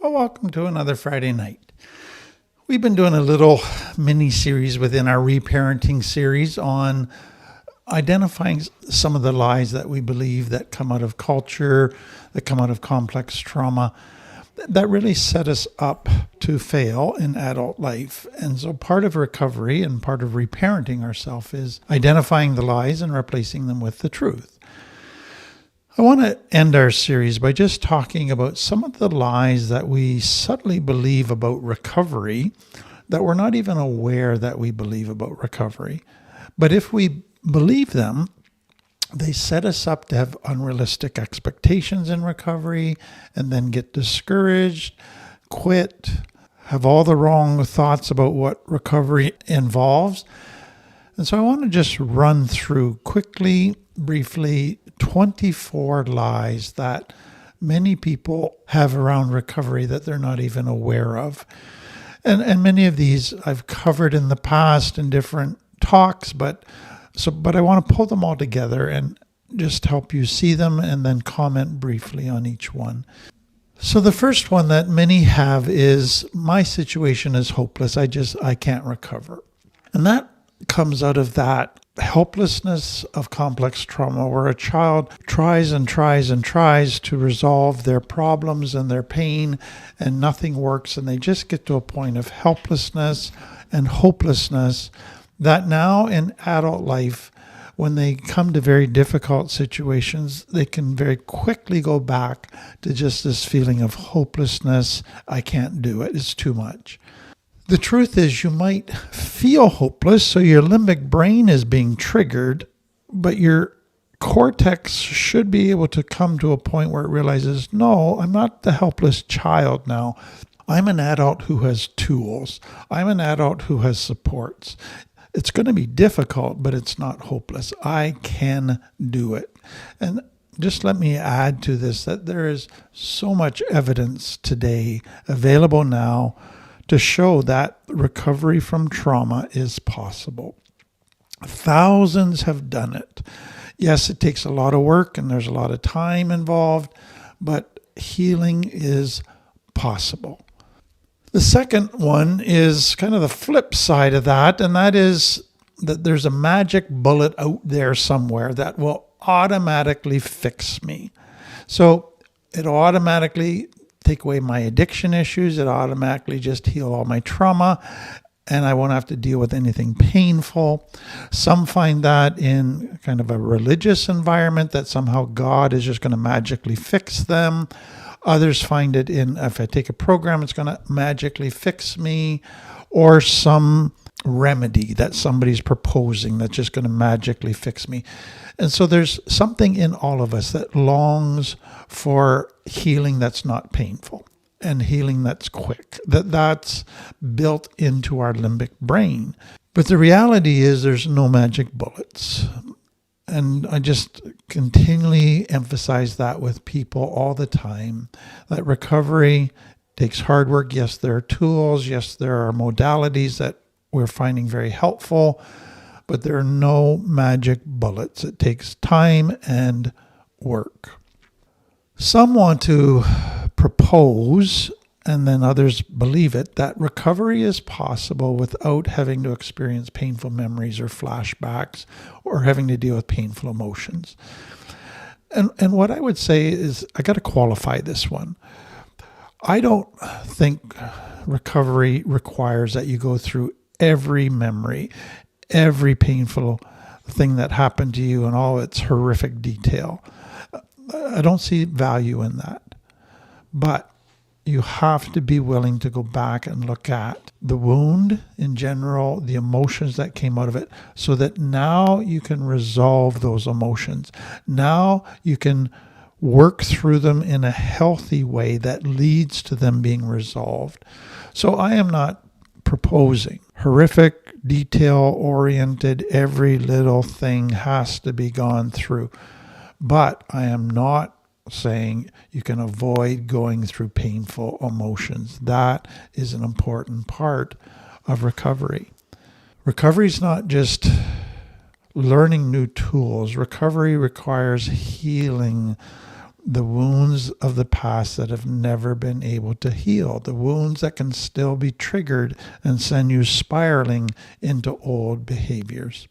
Well, welcome to another Friday night. We've been doing a little mini-series within our reparenting series on identifying some of the lies that we believe that come out of culture, that come out of complex trauma, that really set us up to fail in adult life. And so part of recovery and part of reparenting ourselves is identifying the lies and replacing them with the truth. I want to end our series by just talking about some of the lies that we subtly believe about recovery that we're not even aware that we believe about recovery. But if we believe them, they set us up to have unrealistic expectations in recovery and then get discouraged, quit, have all the wrong thoughts about what recovery involves. And so I want to just run through quickly, briefly, 24 lies that many people have around recovery that they're not even aware of. And many of these I've covered in the past in different talks, but I want to pull them all together and just help you see them and then comment briefly on each one. So the first one that many have is, my situation is hopeless. I can't recover. And that comes out of that helplessness of complex trauma, where a child tries and tries and tries to resolve their problems and their pain, and nothing works, and they just get to a point of helplessness and hopelessness that now in adult life, when they come to very difficult situations, they can very quickly go back to just this feeling of hopelessness. I can't do it. It's too much. The truth is, you might feel hopeless, so your limbic brain is being triggered, but your cortex should be able to come to a point where it realizes, no, I'm not the helpless child now. I'm an adult who has tools. I'm an adult who has supports. It's going to be difficult, but it's not hopeless. I can do it. And just let me add to this that there is so much evidence today available now to show that recovery from trauma is possible. Thousands have done it. Yes, it takes a lot of work and there's a lot of time involved, but healing is possible. The second one is kind of the flip side of that, and that is that there's a magic bullet out there somewhere that will automatically fix me. So it'll automatically take away my addiction issues. It automatically just heal all my trauma, and I won't have to deal with anything painful. Some find that in kind of a religious environment, that somehow God is just going to magically fix them. Others find it in, if I take a program, it's going to magically fix me, or some remedy that somebody's proposing that's just going to magically fix me. And so there's something in all of us that longs for healing that's not painful and healing that's quick, that's built into our limbic brain. But the reality is there's no magic bullets. And I just continually emphasize that with people all the time, that recovery takes hard work. Yes, there are tools. Yes, there are modalities that we're finding very helpful, but there are no magic bullets. It takes time and work. Some want to propose, and then others believe it, that recovery is possible without having to experience painful memories or flashbacks or having to deal with painful emotions. And what I would say is, I got to qualify this one. I don't think recovery requires that you go through every memory, every painful thing that happened to you in all its horrific detail. I don't see value in that. But you have to be willing to go back and look at the wound in general, the emotions that came out of it, so that now you can resolve those emotions. Now you can work through them in a healthy way that leads to them being resolved. So I am not proposing horrific, detail-oriented, every little thing has to be gone through. But I am not saying you can avoid going through painful emotions. That is an important part of recovery. Recovery is not just learning new tools. Recovery requires healing the wounds of the past that have never been able to heal, the wounds that can still be triggered and send you spiraling into old behaviors.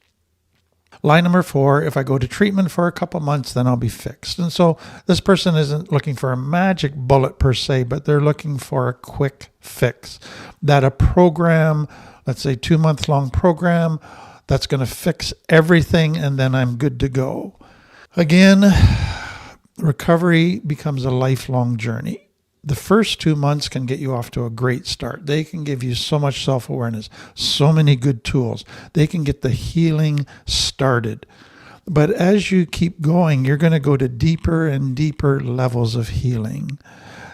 Line number 4, if I go to treatment for a couple months, then I'll be fixed. And so this person isn't looking for a magic bullet per se, but they're looking for a quick fix. That a program, let's say 2-month-long program, that's going to fix everything and then I'm good to go. Again, recovery becomes a lifelong journey. The first 2 months can get you off to a great start. They can give you so much self-awareness, so many good tools. They can get the healing started. But as you keep going, you're going to go to deeper and deeper levels of healing.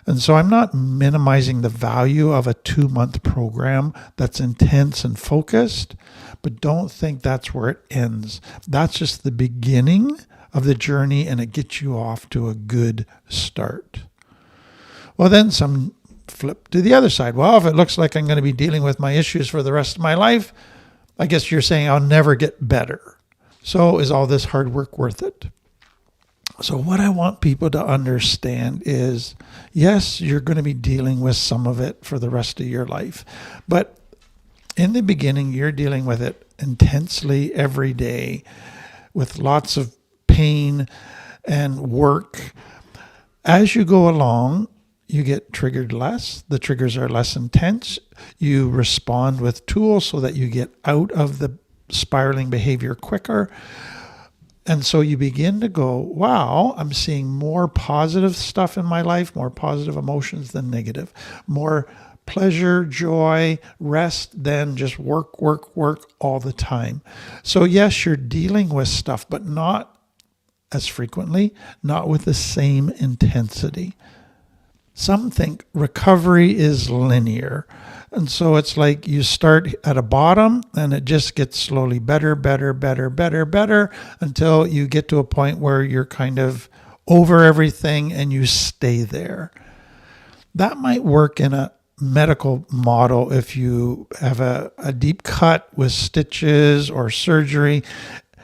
And so I'm not minimizing the value of a 2-month program that's intense and focused, but don't think that's where it ends. That's just the beginning of the journey, and it gets you off to a good start. Well, then some flip to the other side. Well, if it looks like I'm going to be dealing with my issues for the rest of my life, I guess you're saying I'll never get better. So is all this hard work worth it? So what I want people to understand is, yes, you're going to be dealing with some of it for the rest of your life. But in the beginning, you're dealing with it intensely every day with lots of pain and work. As you go along, you get triggered less. The triggers are less intense. You respond with tools so that you get out of the spiraling behavior quicker. And so you begin to go, wow, I'm seeing more positive stuff in my life, more positive emotions than negative, more pleasure, joy, rest than just work, work, work all the time. So yes, you're dealing with stuff, but not as frequently, not with the same intensity. Some think recovery is linear. And so it's like you start at a bottom and it just gets slowly better, better, better, better, better until you get to a point where you're kind of over everything and you stay there. That might work in a medical model if you have a deep cut with stitches or surgery.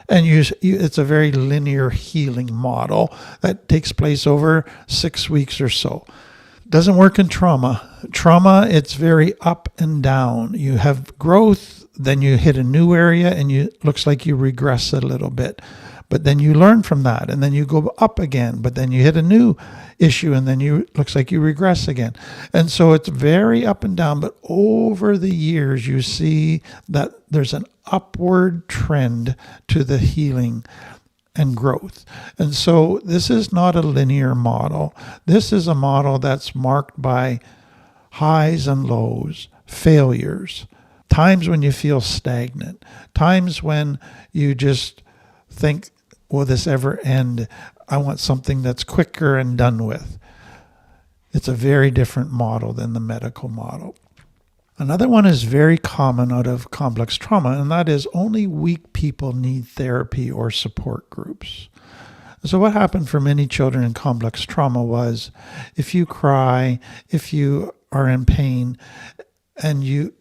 And it's a very linear healing model that takes place over 6 weeks or so. Doesn't work in trauma. Trauma, it's very up and down. You have growth, then you hit a new area and looks like you regress a little bit. But then you learn from that and then you go up again, but then you hit a new issue and then looks like you regress again. And so it's very up and down, but over the years you see that there's an upward trend to the healing and growth. And so this is not a linear model. This is a model that's marked by highs and lows, failures, times when you feel stagnant, times when you just think, will this ever end? I want something that's quicker and done with. It's a very different model than the medical model. Another one is very common out of complex trauma, and that is only weak people need therapy or support groups. So what happened for many children in complex trauma was if you cry, if you are in pain, and you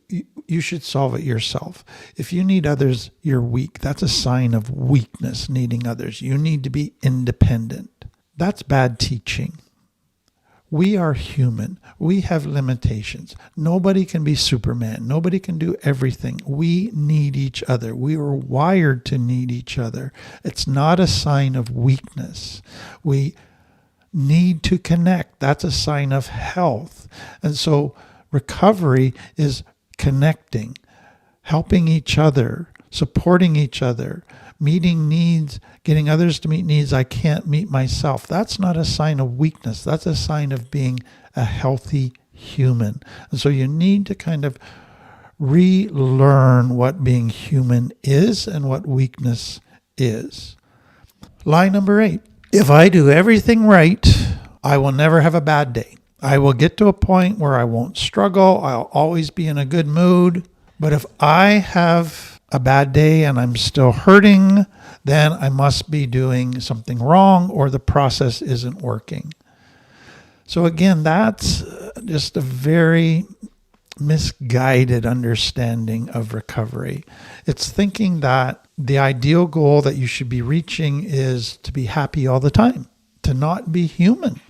should solve it yourself. If you need others, you're weak. That's a sign of weakness, needing others. You need to be independent. That's bad teaching. We are human. We have limitations. Nobody can be Superman. Nobody can do everything. We need each other. We are wired to need each other. It's not a sign of weakness. We need to connect. That's a sign of health. And so recovery is connecting, helping each other, supporting each other, meeting needs, getting others to meet needs I can't meet myself. That's not a sign of weakness. That's a sign of being a healthy human. And so you need to kind of relearn what being human is and what weakness is. Lie number 8. If I do everything right, I will never have a bad day. I will get to a point where I won't struggle. I'll always be in a good mood. But if I have a bad day and I'm still hurting, then I must be doing something wrong or the process isn't working. So again, that's just a very misguided understanding of recovery. It's thinking that the ideal goal that you should be reaching is to be happy all the time, to not be human.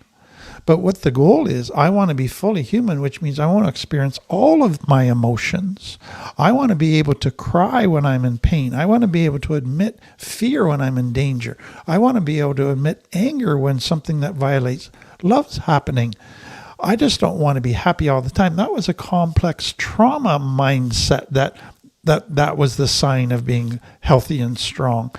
But what the goal is, I want to be fully human, which means I want to experience all of my emotions. I want to be able to cry when I'm in pain. I want to be able to admit fear when I'm in danger. I want to be able to admit anger when something that violates love's happening. I just don't want to be happy all the time. That was a complex trauma mindset that was the sign of being healthy and strong.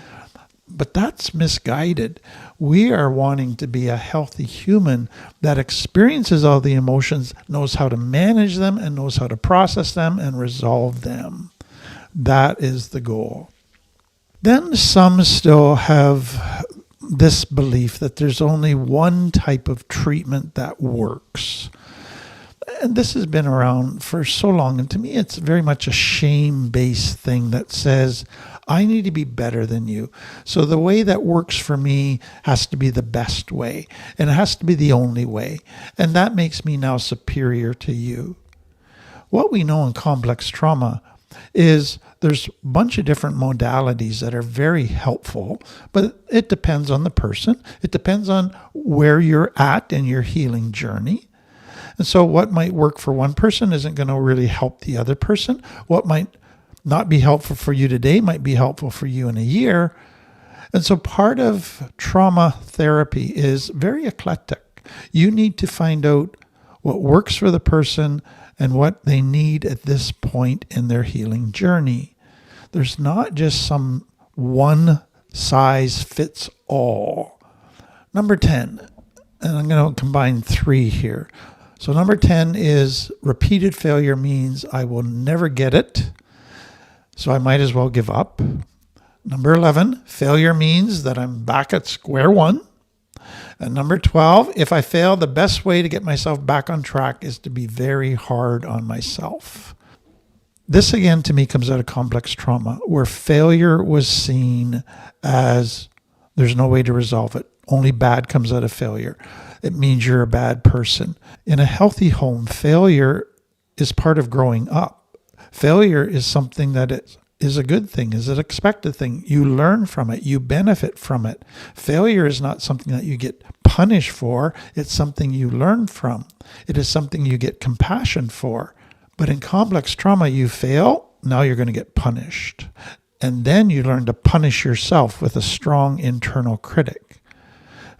But that's misguided. We are wanting to be a healthy human that experiences all the emotions, knows how to manage them, and knows how to process them and resolve them. That is the goal. Then some still have this belief that there's only one type of treatment that works. And this has been around for so long. And to me, it's very much a shame-based thing that says, I need to be better than you. So the way that works for me has to be the best way. And it has to be the only way. And that makes me now superior to you. What we know in complex trauma is there's a bunch of different modalities that are very helpful, but it depends on the person. It depends on where you're at in your healing journey. And so what might work for one person isn't going to really help the other person. What might not be helpful for you today might be helpful for you in a year. And so part of trauma therapy is very eclectic. You need to find out what works for the person and what they need at this point in their healing journey. There's not just some one size fits all. Number 10, and I'm going to combine 3 here. So number 10 is repeated failure means I will never get it, so I might as well give up. Number 11, failure means that I'm back at square one. And number 12, if I fail, the best way to get myself back on track is to be very hard on myself. This again to me comes out of complex trauma, where failure was seen as there's no way to resolve it. Only bad comes out of failure. It means you're a bad person. In a healthy home, failure is part of growing up. Failure is something that is a good thing, is an expected thing. You learn from it. You benefit from it. Failure is not something that you get punished for. It's something you learn from. It is something you get compassion for. But in complex trauma, you fail, now you're going to get punished. And then you learn to punish yourself with a strong internal critic.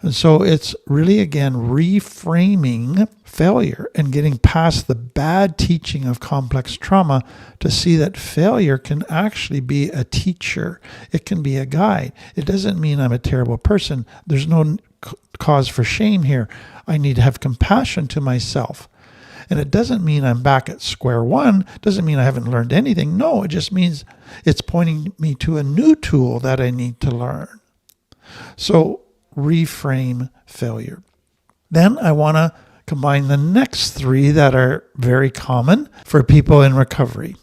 And so it's really, again, reframing failure and getting past the bad teaching of complex trauma to see that failure can actually be a teacher. It can be a guide. It doesn't mean I'm a terrible person. There's no cause for shame here. I need to have compassion to myself. And it doesn't mean I'm back at square one. It doesn't mean I haven't learned anything. No, it just means it's pointing me to a new tool that I need to learn. So reframe failure. Then I want to combine the next 3 that are very common for people in recovery.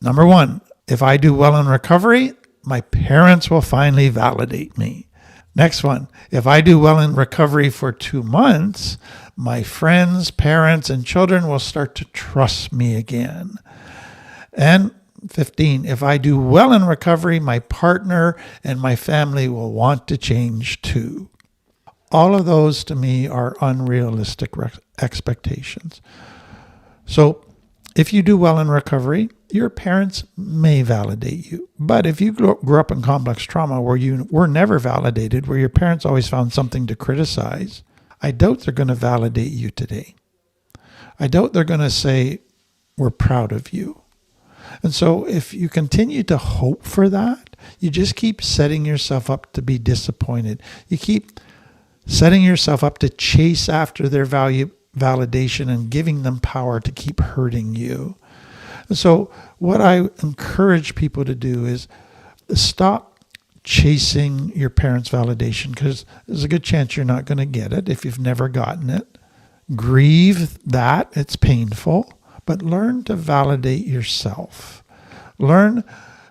Number 1, if I do well in recovery, my parents will finally validate me. Next one, if I do well in recovery for 2 months, my friends, parents, and children will start to trust me again. And 15, if I do well in recovery, my partner and my family will want to change too. All of those to me are unrealistic expectations. So if you do well in recovery, your parents may validate you. But if you grew up in complex trauma where you were never validated, where your parents always found something to criticize, I doubt they're going to validate you today. I doubt they're going to say, we're proud of you. And so if you continue to hope for that, you just keep setting yourself up to be disappointed. You keep setting yourself up to chase after their validation and giving them power to keep hurting you. And so what I encourage people to do is stop chasing your parents' validation, because there's a good chance you're not going to get it if you've never gotten it. Grieve that, it's painful, but learn to validate yourself. Learn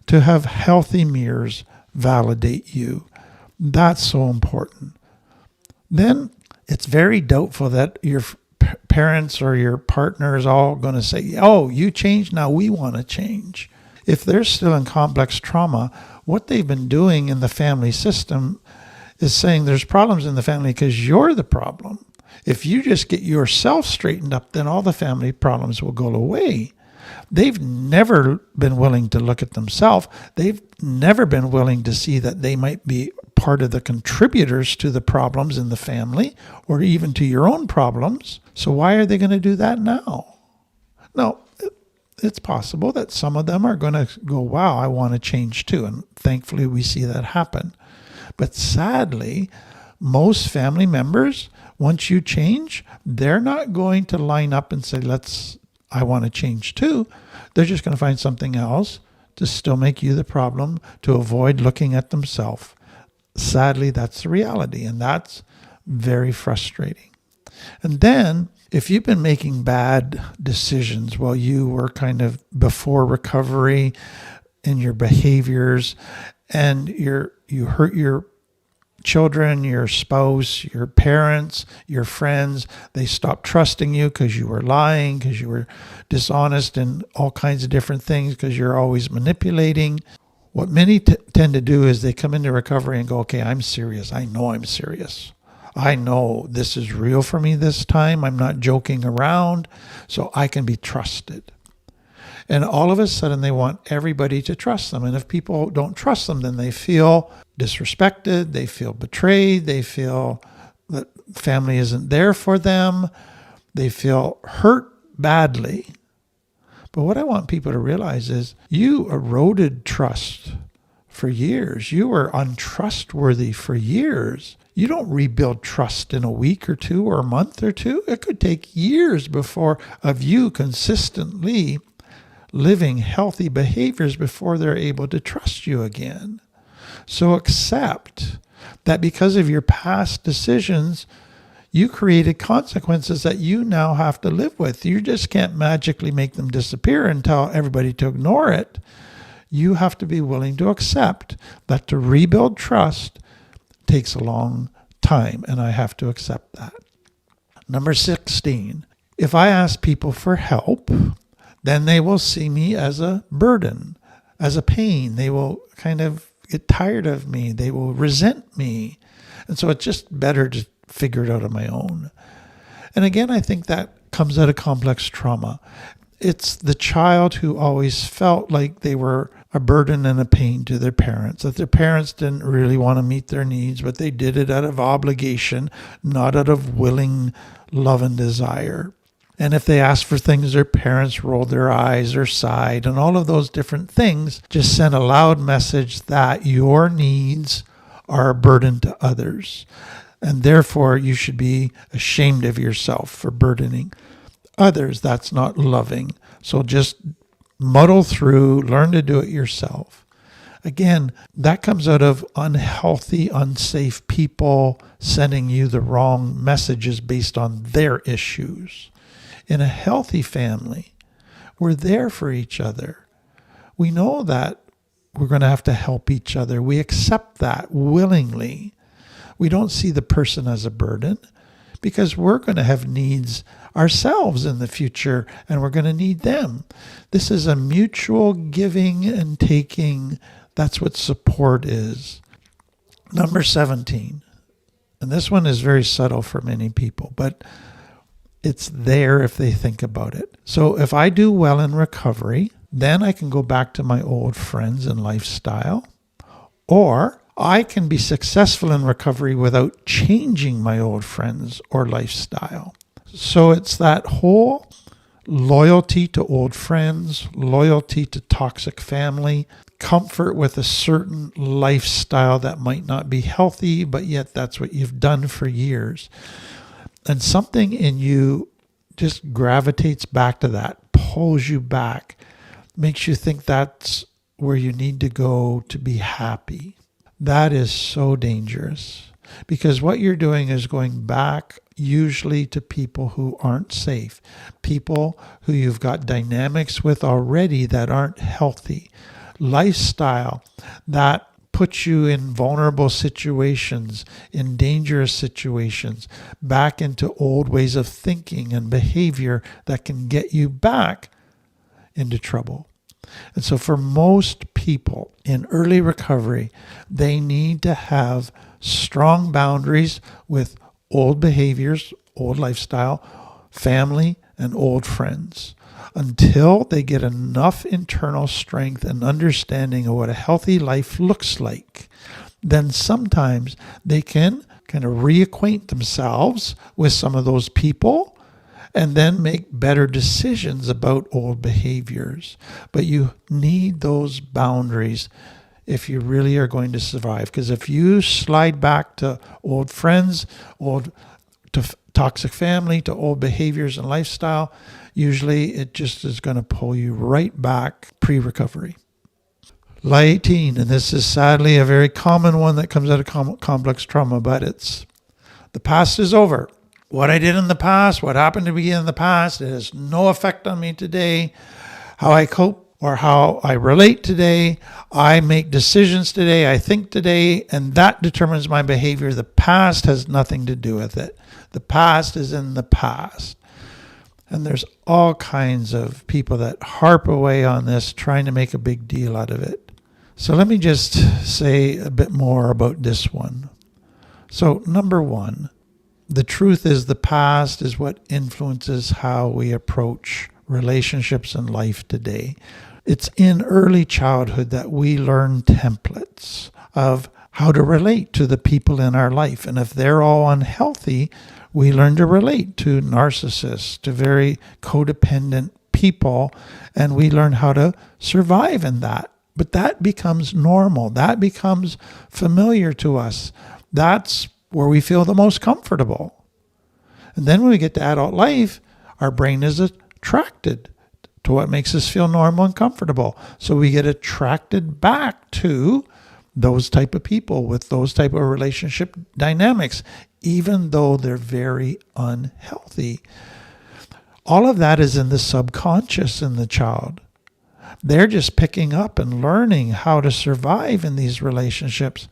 to have healthy mirrors validate you. That's so important. Then it's very doubtful that your parents or your partner is all going to say, oh, you changed, now we want to change. If they're still in complex trauma, what they've been doing in the family system is saying there's problems in the family because you're the problem. If you just get yourself straightened up, then all the family problems will go away. They've never been willing to look at themselves. They've never been willing to see that they might be part of the contributors to the problems in the family or even to your own problems. So why are they going to do that now? No, it's possible that some of them are going to go, wow, I want to change too. And thankfully we see that happen. But sadly, most family members, once you change, they're not going to line up and say, I want to change too. They're just going to find something else to still make you the problem, to avoid looking at themselves. Sadly, that's the reality, and that's very frustrating. And then, if you've been making bad decisions while you were kind of before recovery in your behaviors, and you hurt your children, your spouse, your parents, your friends, they stopped trusting you because you were lying, because you were dishonest in all kinds of different things, because you're always manipulating. What many tend to do is they come into recovery and go, okay, I'm serious. I know I'm serious. I know this is real for me this time. I'm not joking around, so I can be trusted. And all of a sudden, they want everybody to trust them. And if people don't trust them, then they feel disrespected. They feel betrayed. They feel that family isn't there for them. They feel hurt badly. But what I want people to realize is you eroded trust for years. You were untrustworthy for years. You don't rebuild trust in a week or two or a month or two. It could take years of you consistently living healthy behaviors before they're able to trust you again. So accept that because of your past decisions, you created consequences that you now have to live with. You just can't magically make them disappear and tell everybody to ignore it. You have to be willing to accept that to rebuild trust takes a long time, and I have to accept that. Number 16, if I ask people for help, then they will see me as a burden, as a pain. They will kind of get tired of me. They will resent me. And so it's just better to figure it out on my own. And again, I think that comes out of complex trauma. It's the child who always felt like they were a burden and a pain to their parents, that their parents didn't really want to meet their needs, but they did it out of obligation, not out of willing love and desire. And if they asked for things, their parents rolled their eyes or sighed, and all of those different things just sent a loud message that your needs are a burden to others. And therefore, you should be ashamed of yourself for burdening others. That's not loving. So just muddle through, learn to do it yourself. Again, that comes out of unhealthy, unsafe people sending you the wrong messages based on their issues. In a healthy family, we're there for each other. We know that we're going to have to help each other. We accept that willingly. We don't see the person as a burden because we're going to have needs ourselves in the future and we're going to need them. This is a mutual giving and taking. That's what support is. Number 17, and this one is very subtle for many people, but it's there if they think about it. So if I do well in recovery, then I can go back to my old friends and lifestyle, or I can be successful in recovery without changing my old friends or lifestyle. So it's that whole loyalty to old friends, loyalty to toxic family, comfort with a certain lifestyle that might not be healthy, but yet that's what you've done for years. And something in you just gravitates back to that, pulls you back, makes you think that's where you need to go to be happy. That is so dangerous because what you're doing is going back usually to people who aren't safe, people who you've got dynamics with already that aren't healthy, lifestyle that puts you in vulnerable situations, in dangerous situations, back into old ways of thinking and behavior that can get you back into trouble. And so for most people, people in early recovery, they need to have strong boundaries with old behaviors, old lifestyle, family, and old friends until they get enough internal strength and understanding of what a healthy life looks like. Then sometimes they can kind of reacquaint themselves with some of those people and then make better decisions about old behaviors. But you need those boundaries if you really are going to survive. Because if you slide back to old friends, to toxic family, to old behaviors and lifestyle, usually it just is going to pull you right back pre-recovery. Lie 18, and this is sadly a very common one that comes out of complex trauma, but it's the past is over. What I did in the past, what happened to me in the past, it has no effect on me today. How I cope or how I relate today, I make decisions today, I think today, and that determines my behavior. The past has nothing to do with it. The past is in the past. And there's all kinds of people that harp away on this, trying to make a big deal out of it. So let me just say a bit more about this one. So number one, the truth is the past is what influences how we approach relationships and life today. It's in early childhood that we learn templates of how to relate to the people in our life. And if they're all unhealthy, we learn to relate to narcissists, to very codependent people, and we learn how to survive in that. But that becomes normal. That becomes familiar to us. That's where we feel the most comfortable. And then when we get to adult life, our brain is attracted to what makes us feel normal and comfortable. So we get attracted back to those type of people with those type of relationship dynamics, even though they're very unhealthy. All of that is in the subconscious in the child. They're just picking up and learning how to survive in these relationships.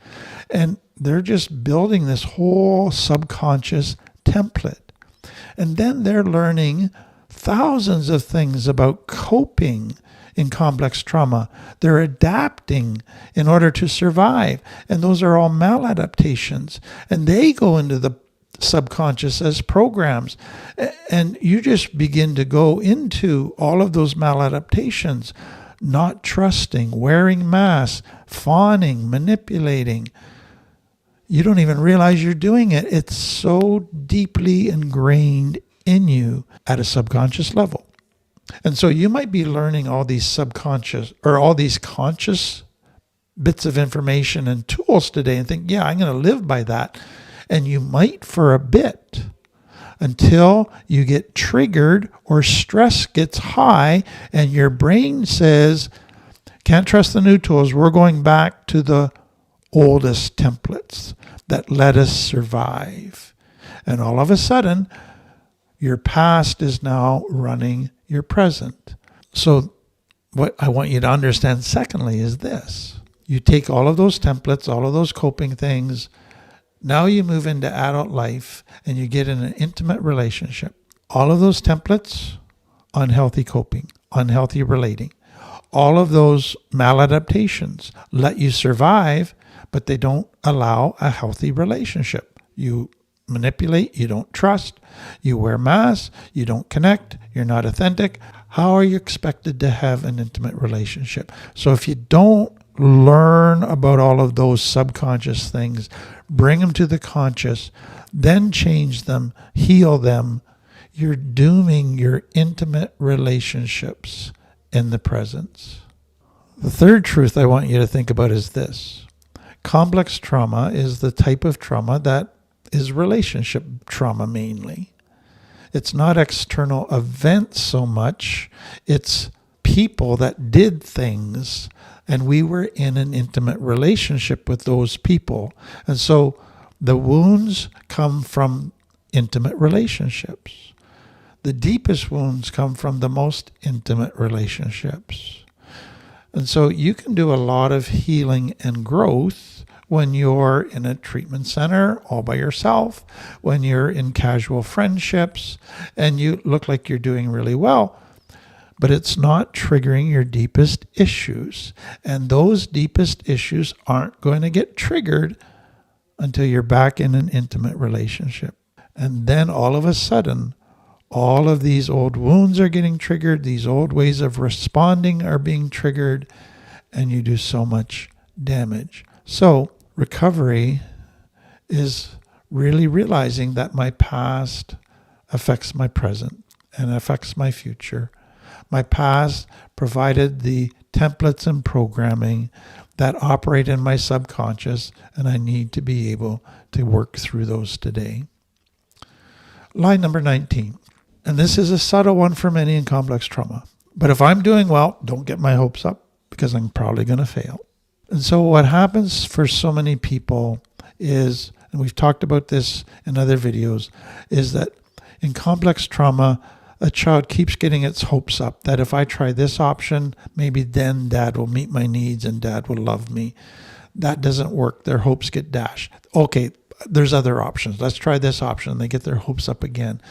And they're just building this whole subconscious template. And then they're learning thousands of things about coping in complex trauma. They're adapting in order to survive. And those are all maladaptations. And they go into the subconscious as programs. And you just begin to go into all of those maladaptations, not trusting, wearing masks, fawning, manipulating. You don't even realize you're doing it. It's so deeply ingrained in you at a subconscious level. And so you might be learning all these subconscious or all these conscious bits of information and tools today and think, yeah, I'm going to live by that. And you might for a bit until you get triggered or stress gets high and your brain says, can't trust the new tools. We're going back to the oldest templates that let us survive. And all of a sudden, your past is now running your present. So what I want you to understand secondly is this. You take all of those templates, all of those coping things. Now you move into adult life and you get in an intimate relationship. All of those templates, unhealthy coping, unhealthy relating. All of those maladaptations let you survive, but they don't allow a healthy relationship. You manipulate, you don't trust, you wear masks, you don't connect, you're not authentic. How are you expected to have an intimate relationship? So if you don't learn about all of those subconscious things, bring them to the conscious, then change them, heal them, you're dooming your intimate relationships in the presence. The third truth I want you to think about is this. Complex trauma is the type of trauma that is relationship trauma mainly. It's not external events so much. It's people that did things, and we were in an intimate relationship with those people. And so the wounds come from intimate relationships. The deepest wounds come from the most intimate relationships. And so you can do a lot of healing and growth when you're in a treatment center all by yourself, when you're in casual friendships, and you look like you're doing really well. but it's not triggering your deepest issues. And those deepest issues aren't going to get triggered until you're back in an intimate relationship. And then all of a sudden, all of these old wounds are getting triggered, these old ways of responding are being triggered, and you do so much damage. So recovery is really realizing that my past affects my present and affects my future. My past provided the templates and programming that operate in my subconscious, and I need to be able to work through those today. Line number 19, and this is a subtle one for many in complex trauma. But if I'm doing well, don't get my hopes up because I'm probably going to fail. And so what happens for so many people is, and we've talked about this in other videos, is that in complex trauma, a child keeps getting its hopes up that if I try this option, maybe then dad will meet my needs and dad will love me. That doesn't work. Their hopes get dashed. Okay, there's other options. Let's try this option. They get their hopes up again.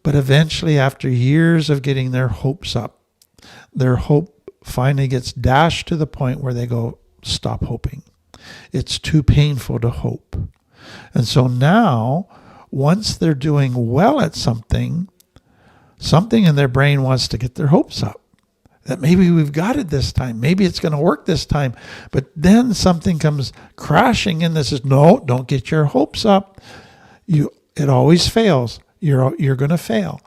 But eventually, after years of getting their hopes up, their hope finally gets dashed to the point where they go, stop hoping. It's too painful to hope. And so now, once they're doing well at something in their brain wants to get their hopes up. That maybe we've got it this time. Maybe it's going to work this time. But then something comes crashing in that says, no, don't get your hopes up. It always fails. You're going to fail.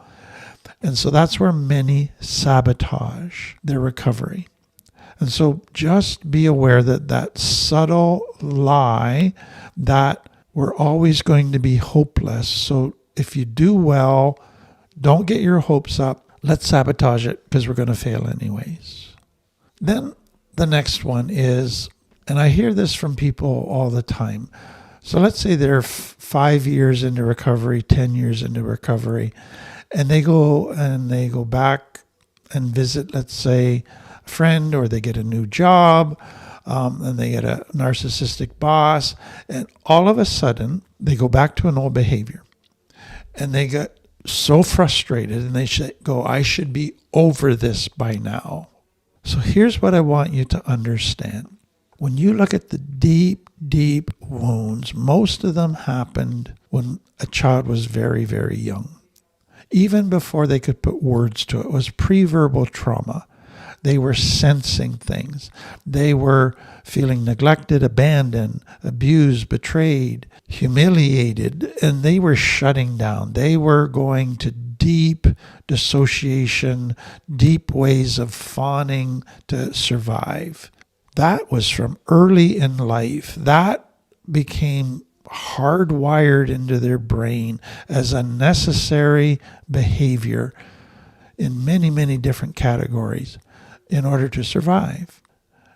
And so that's where many sabotage their recovery. And so just be aware that subtle lie that we're always going to be hopeless. So if you do well, don't get your hopes up. Let's sabotage it because we're going to fail anyways. Then the next one is, and I hear this from people all the time. So let's say they're 5 years into recovery, 10 years into recovery, and they go back and visit, let's say, a friend, or they get a new job, and they get a narcissistic boss, and all of a sudden they go back to an old behavior, and they get so frustrated, and they go, I should be over this by now. So here's what I want you to understand. When you look at the deep, deep wounds, most of them happened when a child was very, very young. Even before they could put words to it, it was pre-verbal trauma. They were sensing things. They were feeling neglected, abandoned, abused, betrayed, humiliated, and they were shutting down. They were going to deep dissociation, deep ways of fawning to survive. That was from early in life. That became hardwired into their brain as a necessary behavior in many, many different categories in order to survive.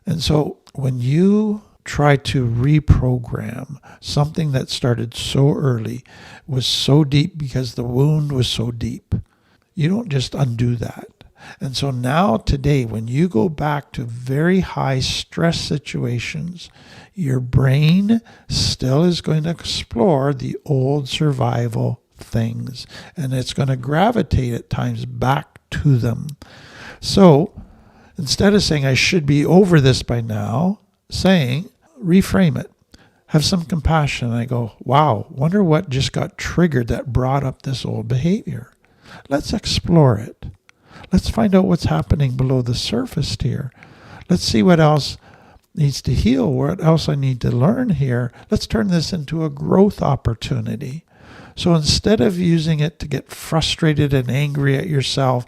And so when you try to reprogram something that started so early, was so deep because the wound was so deep, you don't just undo that. And so now today, when you go back to very high stress situations, your brain still is going to explore the old survival things, and it's going to gravitate at times back to them. So instead of saying, I should be over this by now, saying, reframe it. Have some compassion. And I go, wow, wonder what just got triggered that brought up this old behavior. Let's explore it. Let's find out what's happening below the surface here. Let's see what else needs to heal, what else I need to learn here. Let's turn this into a growth opportunity. So instead of using it to get frustrated and angry at yourself,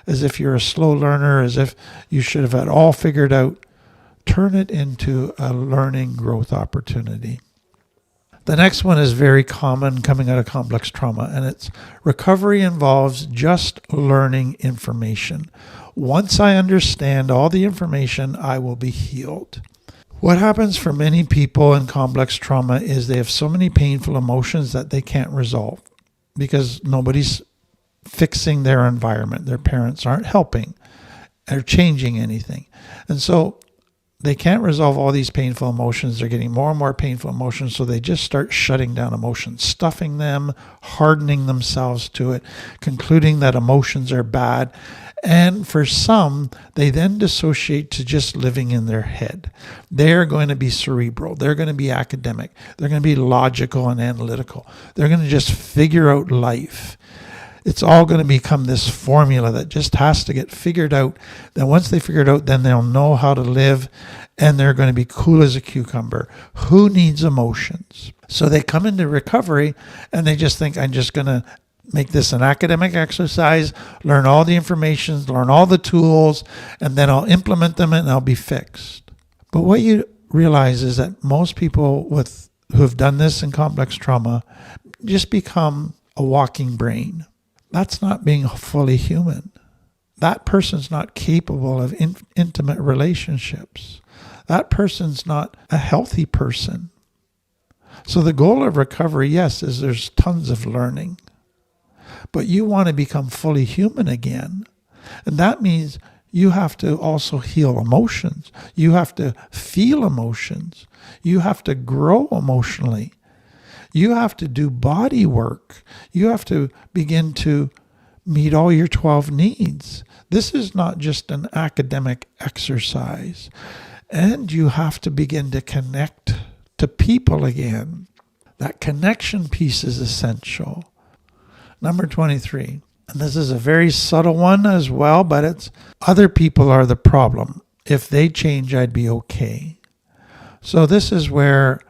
as if you're a slow learner, as if you should have it all figured out, turn it into a learning growth opportunity. The next one is very common coming out of complex trauma, and it's recovery involves just learning information. Once I understand all the information, I will be healed. What happens for many people in complex trauma is they have so many painful emotions that they can't resolve because nobody's fixing their environment. Their parents aren't helping or changing anything. And so they can't resolve all these painful emotions. They're getting more and more painful emotions, so they just start shutting down emotions, stuffing them, hardening themselves to it, concluding that emotions are bad. And for some, they then dissociate to just living in their head. They're going to be cerebral. They're going to be academic. They're going to be logical and analytical. They're going to just figure out life. It's all going to become this formula that just has to get figured out. Then once they figure it out, then they'll know how to live, and they're going to be cool as a cucumber. Who needs emotions? So they come into recovery and they just think, I'm just going to make this an academic exercise, learn all the information, learn all the tools, and then I'll implement them and I'll be fixed. But what you realize is that most people who have done this in complex trauma just become a walking brain. That's not being fully human. That person's not capable of intimate relationships. That person's not a healthy person. So the goal of recovery, yes, is there's tons of learning. But you want to become fully human again. And that means you have to also heal emotions. You have to feel emotions. You have to grow emotionally. You have to do body work. You have to begin to meet all your 12 needs. This is not just an academic exercise. And you have to begin to connect to people again. That connection piece is essential. Number 23, and this is a very subtle one as well, but it's other people are the problem. If they change, I'd be okay. So this is where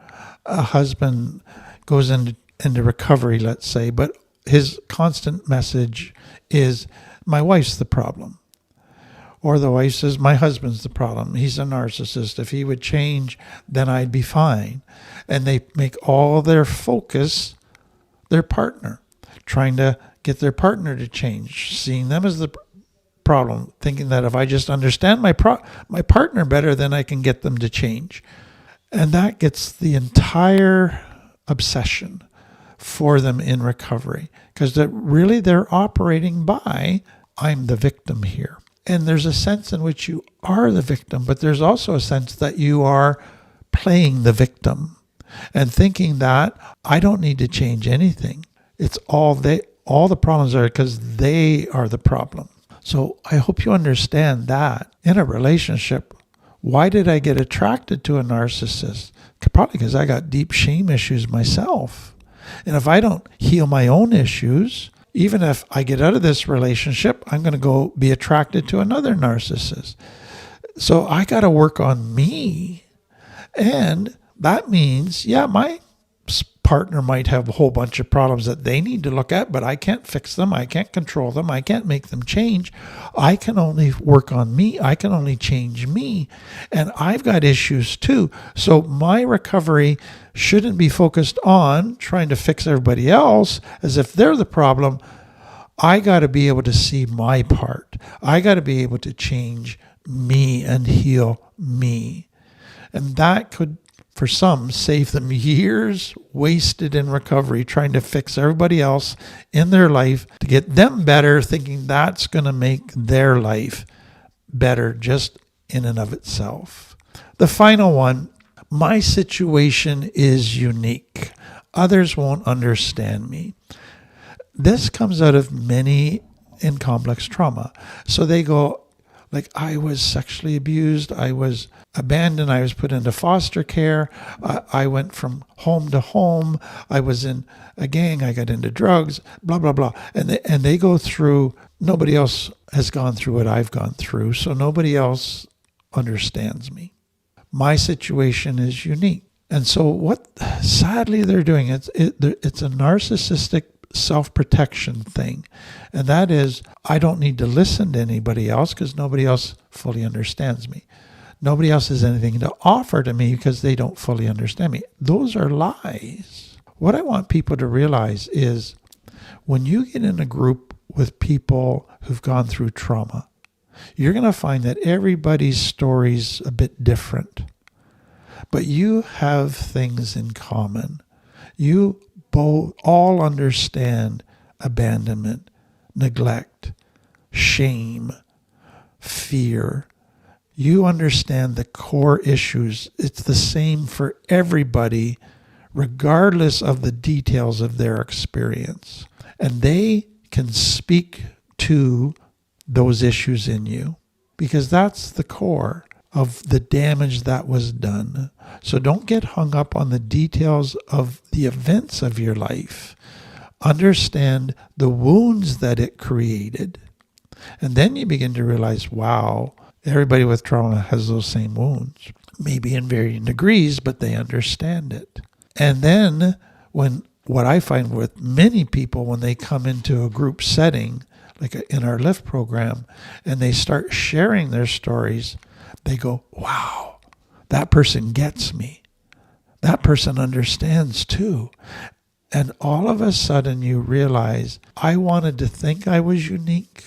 a husband goes into recovery, let's say, but his constant message is, my wife's the problem. Or the wife says, my husband's the problem. He's a narcissist. If he would change, then I'd be fine. And they make all their focus their partner, trying to get their partner to change, seeing them as the problem, thinking that if I just understand my partner better, then I can get them to change. And that gets the entire obsession for them in recovery, because they're operating by, I'm the victim here. And there's a sense in which you are the victim, but there's also a sense that you are playing the victim and thinking that I don't need to change anything. It's all the problems are because they are the problem. So I hope you understand that in a relationship, why did I get attracted to a narcissist? Probably because I got deep shame issues myself. And if I don't heal my own issues, even if I get out of this relationship, I'm going to go be attracted to another narcissist. So I got to work on me. And that means, my partner might have a whole bunch of problems that they need to look at, but I can't fix them. I can't control them. I can't make them change. I can only work on me. I can only change me. And I've got issues too. So my recovery shouldn't be focused on trying to fix everybody else as if they're the problem. I got to be able to see my part. I got to be able to change me and heal me. And that could, for some, save them years wasted in recovery trying to fix everybody else in their life to get them better, thinking that's going to make their life better just in and of itself. The final one, my situation is unique. Others won't understand me. This comes out of many in complex trauma. So they go, like, I was sexually abused, I was abandoned, I was put into foster care, I went from home to home, I was in a gang, I got into drugs, blah, blah, blah. And they go through, nobody else has gone through what I've gone through, so nobody else understands me. My situation is unique. And so what, sadly, they're doing, it's a narcissistic self-protection thing. And that is, I don't need to listen to anybody else because nobody else fully understands me. Nobody else has anything to offer to me because they don't fully understand me. Those are lies. What I want people to realize is when you get in a group with people who've gone through trauma, you're going to find that everybody's story's a bit different. But you have things in common. You both all understand abandonment, neglect, shame, fear. You understand the core issues. It's the same for everybody, regardless of the details of their experience. And they can speak to those issues in you, because that's the core of the damage that was done. So don't get hung up on the details of the events of your life. Understand the wounds that it created. And then you begin to realize, wow, everybody with trauma has those same wounds. Maybe in varying degrees, but they understand it. And then what I find with many people when they come into a group setting, like in our LIFT program, and they start sharing their stories, they go, wow, that person gets me. That person understands too. And all of a sudden you realize, I wanted to think I was unique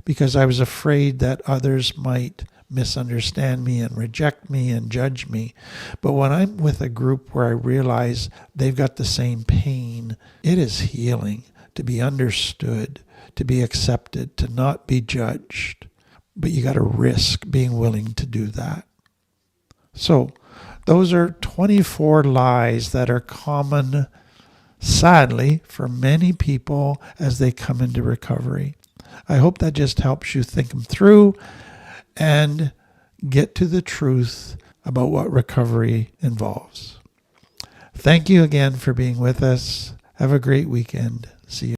because I was afraid that others might misunderstand me and reject me and judge me. But when I'm with a group where I realize they've got the same pain, it is healing to be understood, to be accepted, to not be judged. But you got to risk being willing to do that. So those are 24 lies that are common, sadly, for many people as they come into recovery. I hope that just helps you think them through and get to the truth about what recovery involves. Thank you again for being with us. Have a great weekend. See you.